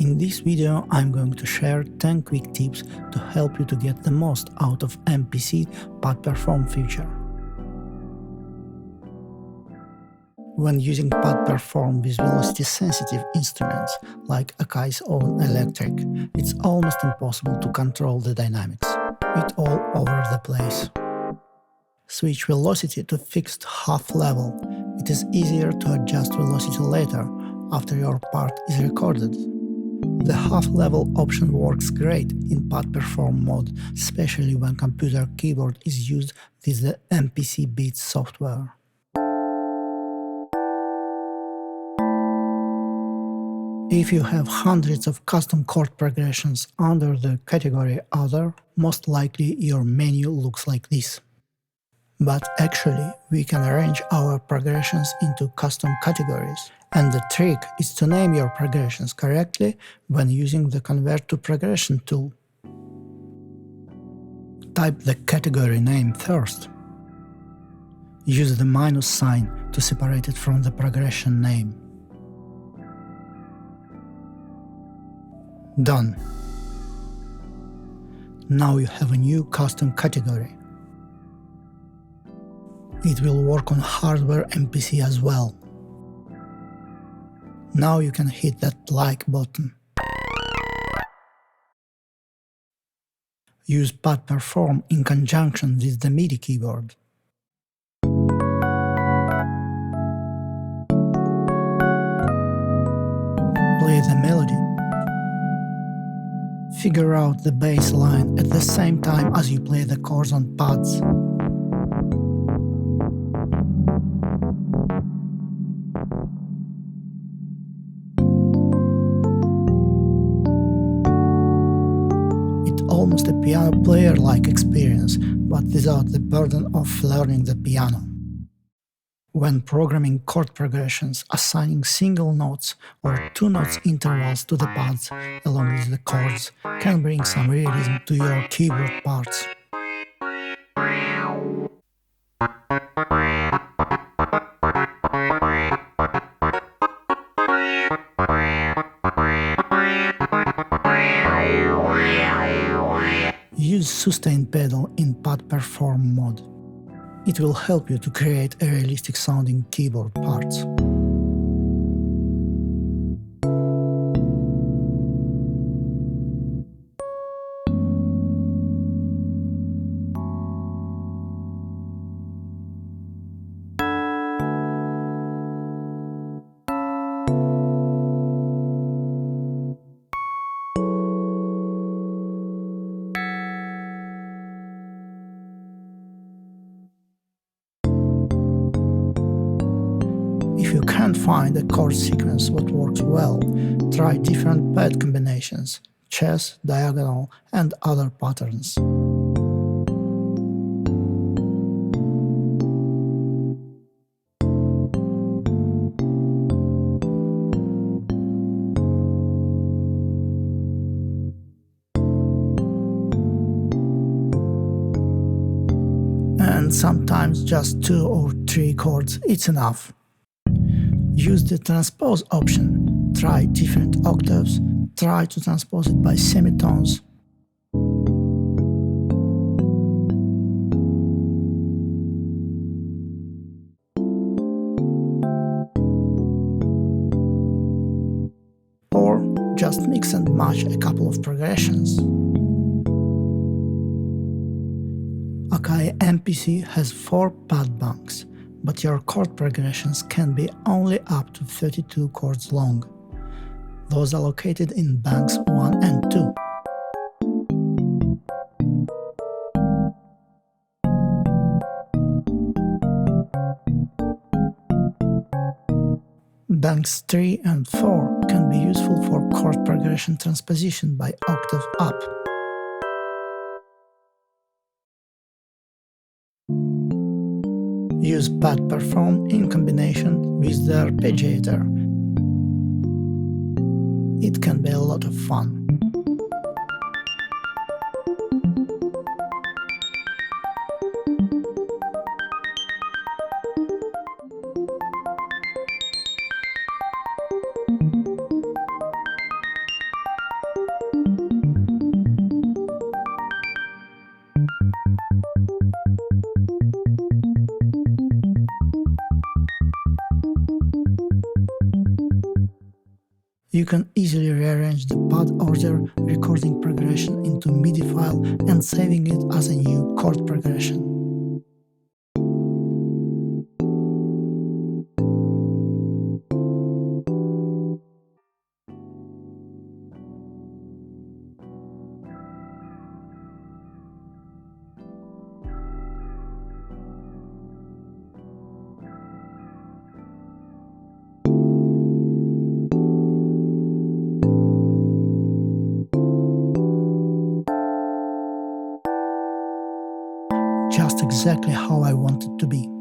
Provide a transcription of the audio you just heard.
In this video, I'm going to share 10 quick tips to help you to get the most out of MPC Pad Perform feature. When using Pad Perform with velocity-sensitive instruments like AKAI's own electric, it's almost impossible to control the dynamics. It's all over the place. Switch velocity to fixed half level. It is easier to adjust velocity later, after your part is recorded. The half-level option works great in Pad Perform mode, especially when computer keyboard is used with the MPC Beats software. If you have hundreds of custom chord progressions under the category Other, most likely your menu looks like this. But actually, we can arrange our progressions into custom categories, and the trick is to name your progressions correctly when using the Convert to Progression tool. Type the category name first. Use the minus sign to separate it from the progression name. Done. Now you have a new custom category. It will work on hardware MPC as well. Now you can hit that like button. Use Pad Perform in conjunction with the MIDI keyboard. Play the melody. Figure out the bass line at the same time as you play the chords on pads. Almost a piano player-like experience, but without the burden of learning the piano. When programming chord progressions, assigning single notes or two notes intervals to the pads along with the chords can bring some realism to your keyboard parts. Use Sustain pedal in Pad Perform mode. It will help you to create a realistic sounding keyboard parts. If you can't find a chord sequence that works well, try different pad combinations, chess, diagonal, and other patterns. And sometimes just 2 or 3 chords, it's enough. Use the Transpose option. Try different octaves, try to transpose it by semitones. Or just mix and match a couple of progressions. AKAI MPC has 4 pad banks, but your chord progressions can be only up to 32 chords long. Those are located in banks 1 and 2. Banks 3 and 4 can be useful for chord progression transposition by octave up. Use Pad Perform in combination with the arpeggiator. It can be a lot of fun. You can easily rearrange the pad order, recording progression into MIDI file and saving it as a new chord progression. Just exactly how I want it to be.